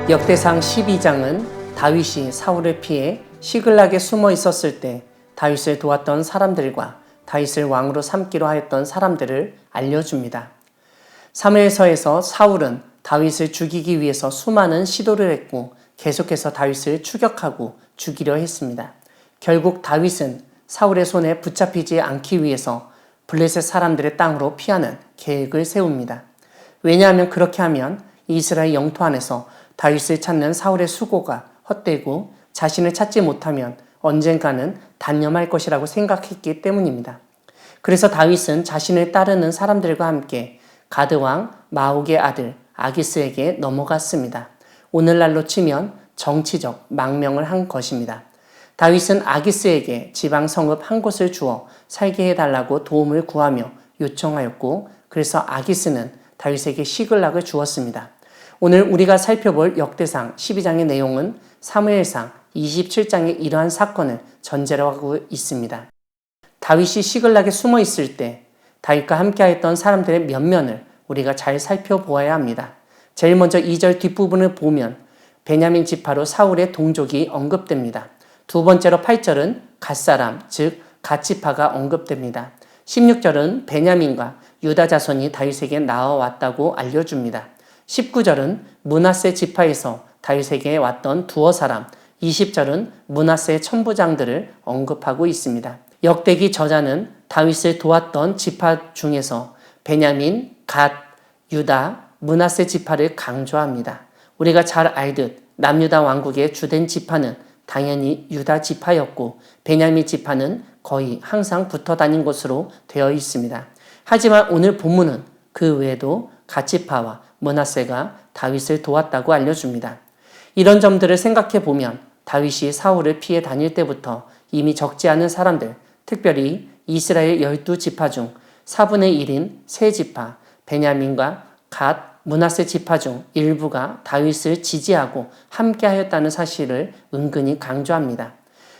역대상 12장은 다윗이 사울을 피해 시글락에 숨어 있었을 때 다윗을 도왔던 사람들과 다윗을 왕으로 삼기로 하였던 사람들을 알려줍니다. 사무엘서에서 사울은 다윗을 죽이기 위해서 수많은 시도를 했고 계속해서 다윗을 추격하고 죽이려 했습니다. 결국 다윗은 사울의 손에 붙잡히지 않기 위해서 블레셋 사람들의 땅으로 피하는 계획을 세웁니다. 왜냐하면 그렇게 하면 이스라엘 영토 안에서 다윗을 찾는 사울의 수고가 헛되고 자신을 찾지 못하면 언젠가는 단념할 것이라고 생각했기 때문입니다. 그래서 다윗은 자신을 따르는 사람들과 함께 가드왕 마옥의 아들 아기스에게 넘어갔습니다. 오늘날로 치면 정치적 망명을 한 것입니다. 다윗은 아기스에게 지방 성읍 한 곳을 주어 살게 해달라고 도움을 구하며 요청하였고, 그래서 아기스는 다윗에게 시글락을 주었습니다. 오늘 우리가 살펴볼 역대상 12장의 내용은 사무엘상 27장의 이러한 사건을 전제로 하고 있습니다. 다윗이 시글락에 숨어 있을 때 다윗과 함께했던 사람들의 면면을 우리가 잘 살펴보아야 합니다. 제일 먼저 2절 뒷부분을 보면 베냐민 지파로 사울의 동족이 언급됩니다. 두 번째로 8절은 갓사람, 즉 갓지파가 언급됩니다. 16절은 베냐민과 유다 자손이 다윗에게 나와왔다고 알려줍니다. 19절은 므낫세 지파에서 다윗에게 왔던 두어 사람, 20절은 므낫세 천부장들을 언급하고 있습니다. 역대기 저자는 다윗을 도왔던 지파 중에서 베냐민, 갓, 유다, 므낫세 지파를 강조합니다. 우리가 잘 알듯 남유다 왕국의 주된 지파는 당연히 유다 지파였고 베냐민 지파는 거의 항상 붙어 다닌 것으로 되어 있습니다. 하지만 오늘 본문은 그 외에도 갓지파와 므낫세가 다윗을 도왔다고 알려줍니다. 이런 점들을 생각해 보면 다윗이 사울을 피해 다닐 때부터 이미 적지 않은 사람들, 특별히 이스라엘 12지파 중 4분의 1인 세 지파, 베냐민과 갓, 므낫세 지파 중 일부가 다윗을 지지하고 함께하였다는 사실을 은근히 강조합니다.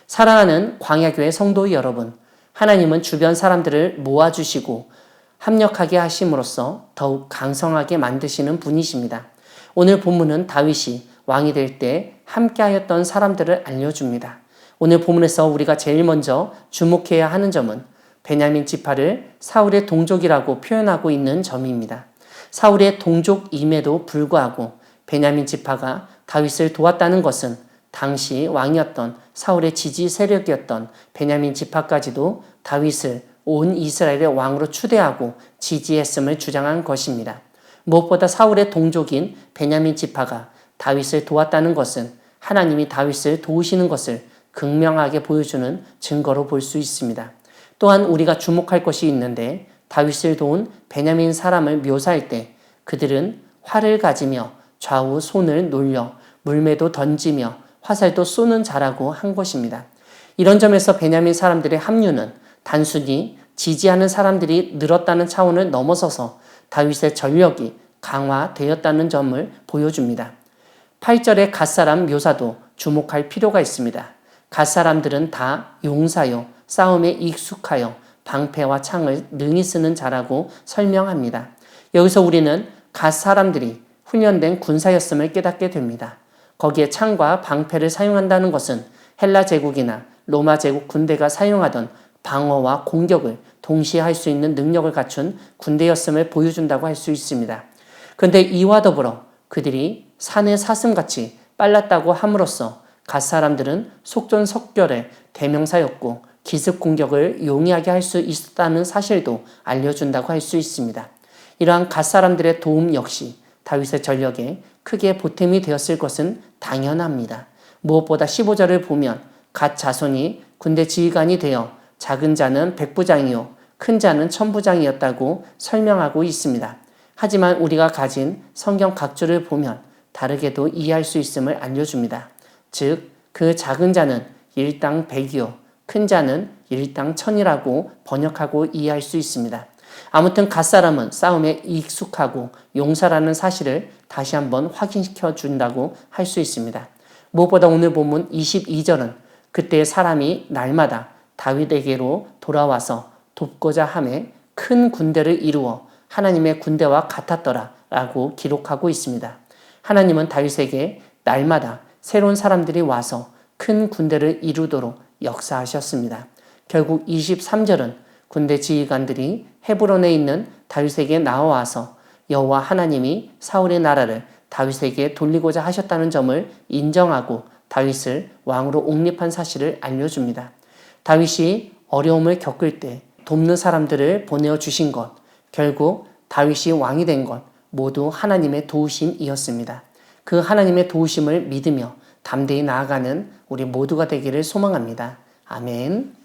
사랑하는 광야교회 성도 여러분, 하나님은 주변 사람들을 모아주시고 합력하게 하심으로써 더욱 강성하게 만드시는 분이십니다. 오늘 본문은 다윗이 왕이 될 때 함께하였던 사람들을 알려줍니다. 오늘 본문에서 우리가 제일 먼저 주목해야 하는 점은 베냐민 지파를 사울의 동족이라고 표현하고 있는 점입니다. 사울의 동족임에도 불구하고 베냐민 지파가 다윗을 도왔다는 것은 당시 왕이었던 사울의 지지 세력이었던 베냐민 지파까지도 다윗을 온 이스라엘의 왕으로 추대하고 지지했음을 주장한 것입니다. 무엇보다 사울의 동족인 베냐민 지파가 다윗을 도왔다는 것은 하나님이 다윗을 도우시는 것을 극명하게 보여주는 증거로 볼 수 있습니다. 또한 우리가 주목할 것이 있는데 다윗을 도운 베냐민 사람을 묘사할 때 그들은 활을 가지며 좌우 손을 놀려 물매도 던지며 화살도 쏘는 자라고 한 것입니다. 이런 점에서 베냐민 사람들의 합류는 단순히 지지하는 사람들이 늘었다는 차원을 넘어서서 다윗의 전력이 강화되었다는 점을 보여줍니다. 8절의 갓사람 묘사도 주목할 필요가 있습니다. 갓사람들은 다 용사요, 싸움에 익숙하여 방패와 창을 능히 쓰는 자라고 설명합니다. 여기서 우리는 갓사람들이 훈련된 군사였음을 깨닫게 됩니다. 거기에 창과 방패를 사용한다는 것은 헬라 제국이나 로마 제국 군대가 사용하던 방어와 공격을 동시에 할 수 있는 능력을 갖춘 군대였음을 보여준다고 할 수 있습니다. 그런데 이와 더불어 그들이 산의 사슴같이 빨랐다고 함으로써 갓사람들은 속전속결의 대명사였고 기습 공격을 용이하게 할 수 있었다는 사실도 알려준다고 할 수 있습니다. 이러한 갓사람들의 도움 역시 다윗의 전력에 크게 보탬이 되었을 것은 당연합니다. 무엇보다 15절을 보면 갓 자손이 군대 지휘관이 되어 작은 자는 백부장이요 큰 자는 천부장이었다고 설명하고 있습니다. 하지만 우리가 가진 성경 각주를 보면 다르게도 이해할 수 있음을 알려줍니다. 즉, 그 작은 자는 일당 100이요 큰 자는 일당 1000이라고 번역하고 이해할 수 있습니다. 아무튼 갓사람은 싸움에 익숙하고 용사라는 사실을 다시 한번 확인시켜 준다고 할 수 있습니다. 무엇보다 오늘 본문 22절은 그때 사람이 날마다 다윗에게로 돌아와서 돕고자 하매 큰 군대를 이루어 하나님의 군대와 같았더라 라고 기록하고 있습니다. 하나님은 다윗에게 날마다 새로운 사람들이 와서 큰 군대를 이루도록 역사하셨습니다. 결국 23절은 군대 지휘관들이 헤브론에 있는 다윗에게 나와서 여호와 하나님이 사울의 나라를 다윗에게 돌리고자 하셨다는 점을 인정하고 다윗을 왕으로 옹립한 사실을 알려줍니다. 다윗이 어려움을 겪을 때 돕는 사람들을 보내어 주신 것, 결국 다윗이 왕이 된 것 모두 하나님의 도우심이었습니다. 그 하나님의 도우심을 믿으며 담대히 나아가는 우리 모두가 되기를 소망합니다. 아멘.